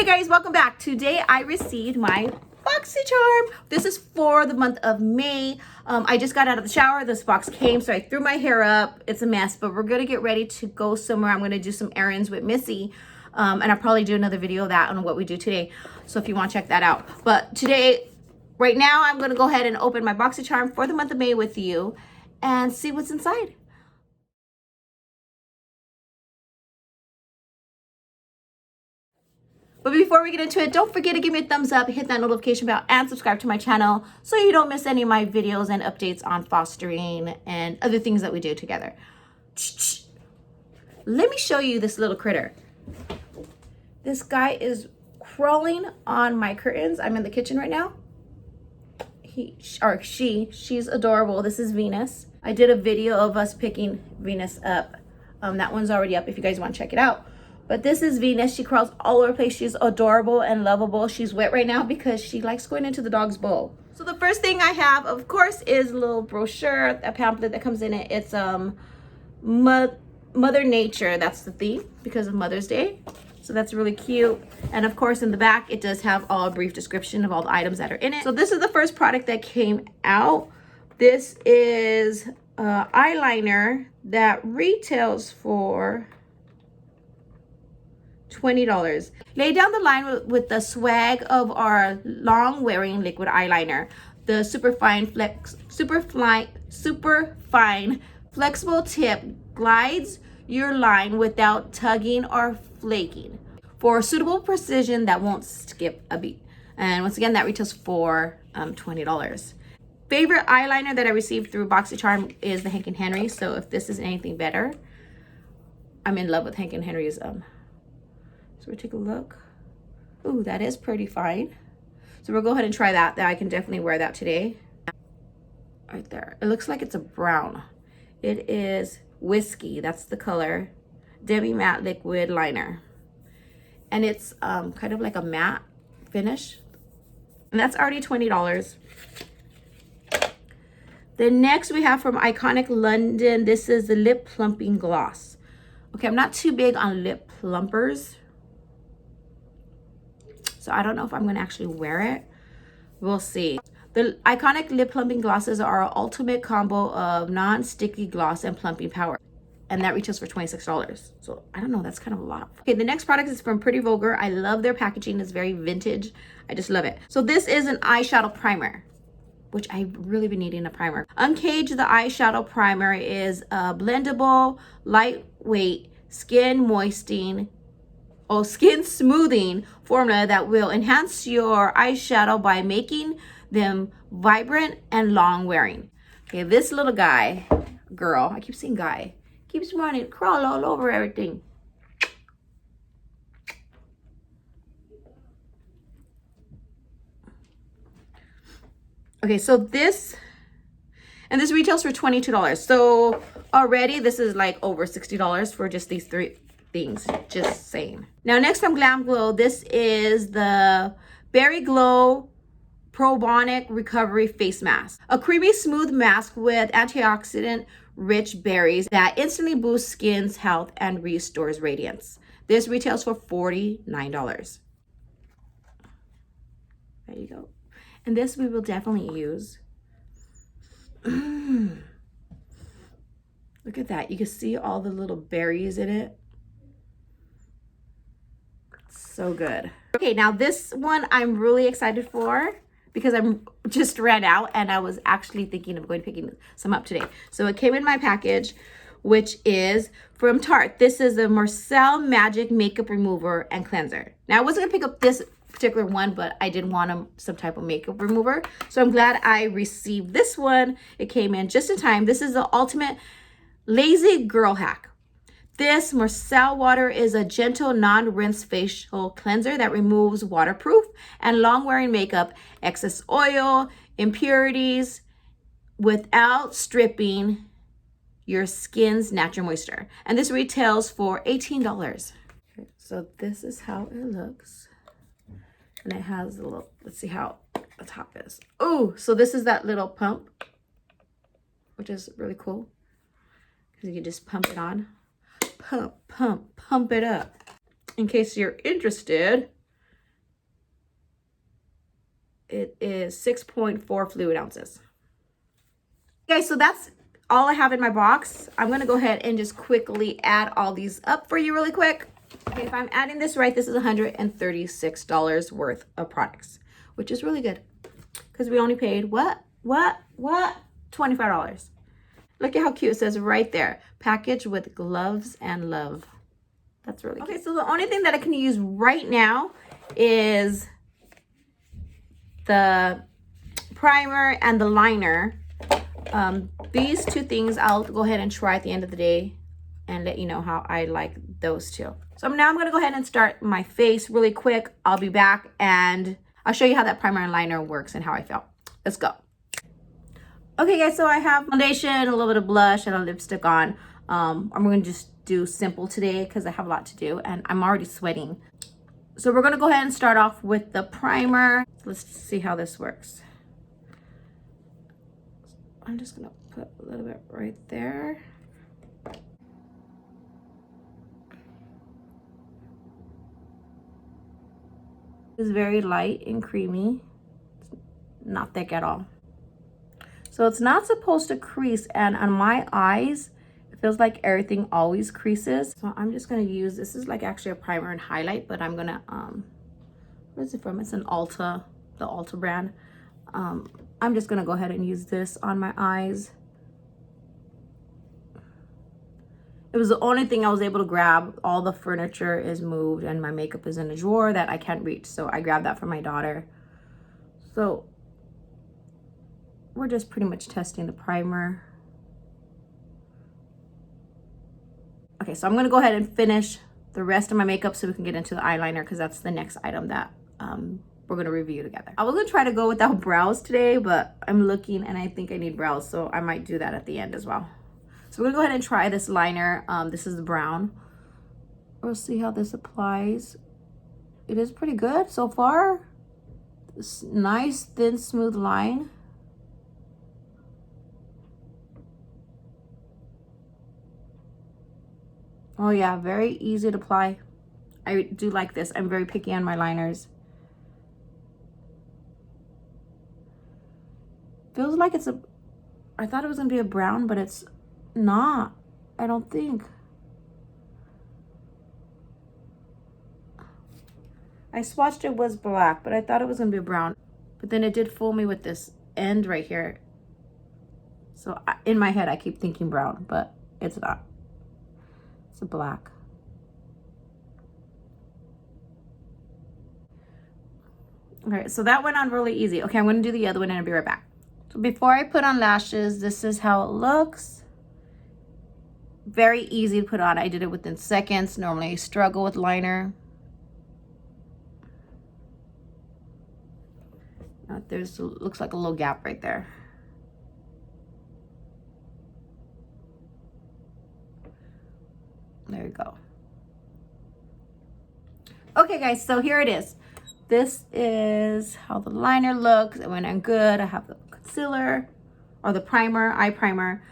guys, welcome back. Today I received my Boxycharm. This is for the month of May. I just got out of the shower. This box came, so I threw my hair up. It's a mess, but we're gonna get ready to go somewhere. I'm gonna do some errands with Missy, and I'll probably do another video of that on what we do today. So if you want to check that out. But today, right now, I'm gonna go ahead and open my Boxycharm for the month of May with you and see what's inside. But before we get into it, don't forget to give me a thumbs up, hit that notification bell, and subscribe to my channel so you don't miss any of my videos and updates on fostering and other things that we do together. Let me show you this little critter. This guy is crawling on my curtains. I'm in the kitchen right now. She's adorable. This is Venus. I did a video of us picking Venus up. That one's already up if you guys want to check it out. But this is Venus. She crawls all over the place. She's adorable and lovable. She's wet right now because she likes going into the dog's bowl. So the first thing I have, of course, is a little brochure, a pamphlet that comes in it. It's Mother Nature. That's the theme because of Mother's Day. So that's really cute. And of course, in the back, it does have a brief description of all the items that are in it. So this is the first product that came out. This is eyeliner that retails for $20. Lay down the line with the swag of our long wearing liquid eyeliner. The super fine flexible tip glides your line without tugging or flaking for suitable precision that won't skip a beat. And once again, that retails for $20. Favorite eyeliner that I received through Boxycharm is the Hank & Henry. So if this is anything better, I'm in love with Hank & Henry's So we'll take a look. Ooh, that is pretty fine. So we'll go ahead and try that. I can definitely wear that today. Right there. It looks like it's a brown. It is Whiskey. That's the color. Demi Matte Liquid Liner. And it's kind of like a matte finish. And that's already $20. Then next we have from Iconic London. This is the Lip Plumping Gloss. Okay, I'm not too big on lip plumpers. So I don't know if I'm going to actually wear it. We'll see. The Iconic Lip Plumping Glosses are our ultimate combo of non-sticky gloss and plumping power. And that retails for $26. So I don't know, that's kind of a lot. Okay, the next product is from Pretty Vulgar. I love their packaging. It's very vintage. I just love it. So this is an eyeshadow primer, which I've really been needing a primer. Uncaged, the eyeshadow primer is a blendable, lightweight, skin smoothing formula that will enhance your eyeshadow by making them vibrant and long wearing. Okay, this little girl, I keep saying guy, keeps wanting to crawl all over everything. Okay, so this retails for $22. So already this is like over $60 for just these three things, just saying. Now next from Glam Glow, this is the Berry Glow Probiotic Recovery Face Mask. A creamy smooth mask with antioxidant rich berries that instantly boosts skin's health and restores radiance. This retails for $49. There you go. And this we will definitely use. Look at that. You can see all the little berries in it. So good. Okay, now this one I'm really excited for because I'm just ran out and I was actually thinking of picking some up today. So it came in my package, which is from Tarte. This is the Marcel Magic Makeup Remover and Cleanser. Now I wasn't gonna pick up this particular one, but I did want some type of makeup remover. So I'm glad I received this one. It came in just in time. This is the ultimate lazy girl hack. This Marcel water is a gentle non-rinse facial cleanser that removes waterproof and long-wearing makeup, excess oil, impurities without stripping your skin's natural moisture. And this retails for $18. Okay, so this is how it looks. And it has a little, let's see how the top is. Oh, so this is that little pump, which is really cool because you can just pump it on. Pump it up. In case you're interested, It is 6.4 fluid ounces. Okay, so that's all I have in my box. I'm gonna go ahead and just quickly add all these up for you really quick. Okay, if I'm adding this right, this is $136 worth of products, which is really good because we only paid what? $25. Look at how cute it says right there. Packaged with gloves and love. That's really cute. Okay, so the only thing that I can use right now is the primer and the liner. These two things I'll go ahead and try at the end of the day and let you know how I like those two. So now I'm going to go ahead and start my face really quick. I'll be back and I'll show you how that primer and liner works and how I feel. Let's go. Okay guys, so I have foundation, a little bit of blush, and a lipstick on. I'm going to just do simple today because I have a lot to do and I'm already sweating. So we're going to go ahead and start off with the primer. Let's see how this works. I'm just going to put a little bit right there. It's very light and creamy. It's not thick at all. So it's not supposed to crease, and on my eyes, it feels like everything always creases. So I'm just gonna use, this is like actually a primer and highlight, but I'm gonna, what is it from? It's an Ulta, the Ulta brand. I'm just gonna go ahead and use this on my eyes. It was the only thing I was able to grab. All the furniture is moved and my makeup is in a drawer that I can't reach. So I grabbed that for my daughter. So we're just pretty much testing the primer. Okay, so I'm gonna go ahead and finish the rest of my makeup so we can get into the eyeliner because that's the next item that we're gonna review together. I was gonna try to go without brows today, but I'm looking and I think I need brows, so I might do that at the end as well. So we're gonna go ahead and try this liner. This is the brown. We'll see how this applies. It is pretty good so far. This nice, thin, smooth line. Oh yeah, very easy to apply. I do like this. I'm very picky on my liners. Feels like it's a, I thought it was gonna be a brown, but it's not, I don't think. I swatched it was black, but I thought it was gonna be brown. But then it did fool me with this end right here. So in my head, I keep thinking brown, but it's not. It's a black. Okay, so that went on really easy. Okay, I'm gonna do the other one and I'll be right back. So before I put on lashes, this is how it looks. Very easy to put on. I did it within seconds. Normally I struggle with liner. There's, looks like a little gap right there. There you go. Okay guys, so here it is. This is how the liner looks. It went on good. I have the concealer or the primer, eye primer.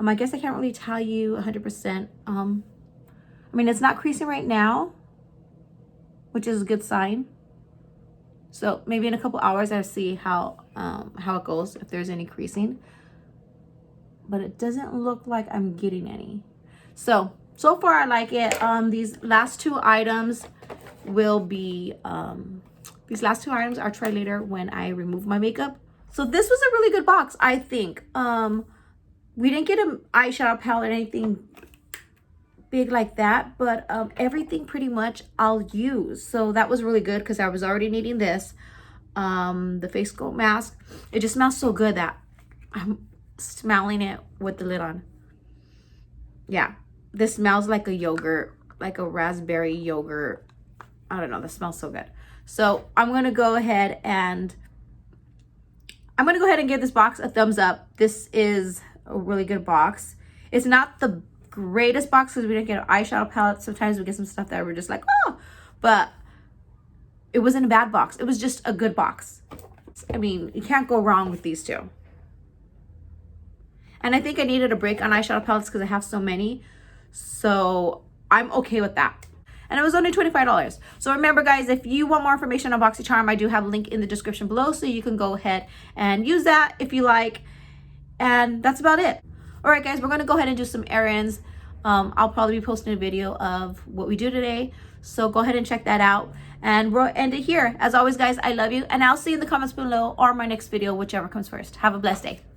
I guess I can't really tell you 100%. I mean, it's not creasing right now, which is a good sign. So maybe in a couple hours I'll see how it goes, if there's any creasing. But it doesn't look like I'm getting any. So far I like it. These last two items will be, these last two items I'll try later when I remove my makeup. So this was a really good box, I think. We didn't get an eyeshadow palette or anything big like that, but everything pretty much I'll use. So that was really good because I was already needing this. The face coat mask. It just smells so good that I'm smelling it with the lid on. Yeah, this smells like a yogurt, like a raspberry yogurt. I don't know, this smells so good. So I'm gonna go ahead and give this box a thumbs up. This is a really good box. It's not the greatest box because we didn't get an eyeshadow palette. Sometimes we get some stuff that we're just like, oh, but it wasn't a bad box. It was just a good box. I mean, you can't go wrong with these two. And I think I needed a break on eyeshadow palettes because I have so many. So I'm okay with that. and it was only $25. So remember guys, if you want more information on Boxycharm, I do have a link in the description below, so you can go ahead and use that if you like. And that's about it. All right guys, we're gonna go ahead and do some errands. I'll probably be posting a video of what we do today, so go ahead and check that out. And we'll end it here. As always guys, I love you, and I'll see you in the comments below or my next video, whichever comes first. Have a blessed day.